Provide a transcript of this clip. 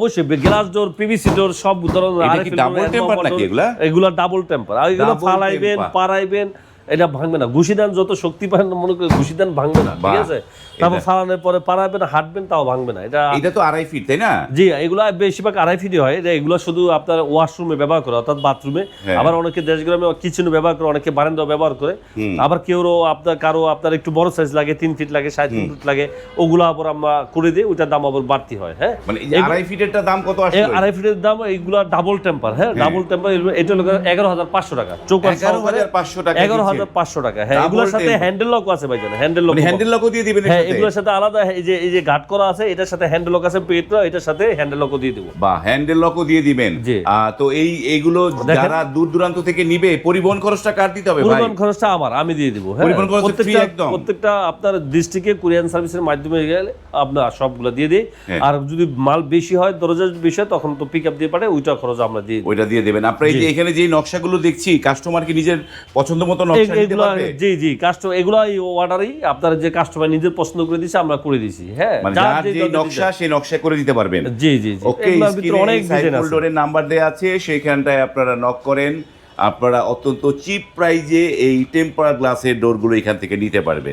অবশ্যই glass door, PVC ডোর সব ধরনের এগুলা ডাবল টেম্পার। আর এগুলো ফালাইবেন, পারাইবেন, এটা ভাঙবে না। ঘুষিদান যত শক্তি পান মনে করে ঘুষিদান ভাঙবে না, ঠিক আছে? তারপর ফালানোর পরে পারাবেন, হাঁটবেন, তাও ভাঙবে না। এটা তো 2.5 ফিট, তাই না? জি, এগুলো বেশিরভাগ 2.5 ফিটই হয়। এগুলো শুধু আপনার ওয়াশরুমে ব্যবহার করে, অর্থাৎ বাথরুমে। আবার অনেকে দেশগ্রামে কিচেনে ব্যবহার করে, অনেকে বারান্দাও ব্যবহার করে। আবার কারো আপনার একটু বড় সাইজ লাগে, 3 ফিট লাগে, 3.5 ফিট লাগে, ওগুলো আবার আমরা করে দিই। ওইটার দাম আবার বাড়তি হয়। হ্যাঁ, মানে 2.5 ফিটেরটা দাম কত আসলে? 2.5 ফিটের দাম এইগুলা ডাবল টেম্পার। হ্যাঁ, ডাবল টেম্পার এটা হলো 11,500 টাকা। 11,500 টাকা। 11,500 টাকা। হ্যাঁ, এগুলোর সাথে হ্যান্ডেল লক আছে ভাইজান। হ্যান্ডেল লকও দিয়ে দিবেন। হ্যাঁ, এগুলোর সাথে আলাদা এই যে গার্ড করা আছে, এটার সাথে হ্যান্ডেল লক আছে, এটার সাথে হ্যান্ডেল লকও দিয়ে দেব। বাহ, হ্যান্ডেল লকও দিয়ে দিবেন। তো এইগুলো যারা দূর দূরান্ত থেকে নিবে, পরিবহন খরচটা কার দিতে হবে ভাই? পরিবহন খরচটা আমি দিয়ে দেব। হ্যাঁ, পরিবহন খরচ ফ্রি একদম। প্রত্যেকটা আপনার ডিস্ট্রিক্টে কুরিয়ার সার্ভিসের মাধ্যমে গেলে আপনার সবগুলো দিয়ে দেই। আর যদি মাল বেশি হয়, দরজার বেশি হয়, তখন তো পিকআপ দিয়ে পাঠাই, ওইটা খরচ আমরা দিয়ে দিই। ওইটা দিয়ে দেবেন। আপনারা এই যে এখানে যে নকশাগুলো দেখছি, কাস্টমার কি নিজের পছন্দ মতো নকশা দিতে পারবে? জি, কাস্টমার এগুলো অর্ডারই আপনার যে কাস্টমার নিজের পছন্দ করে দিয়েছে, আমরা করে দিয়েছি। হ্যাঁ, মানে যার যে নকশা, সেই নকশা করে দিতে পারবেন। জি। ওকে, অনেক সাইফুল ডোরের নাম্বার দেয়া আছে, সেইখানটায় আপনারা নক করেন। আপনারা অত্যন্ত চিপ প্রাইজে এই টেম্পার গ্লাসের ডোরগুলো এখান থেকে নিতে পারবেন।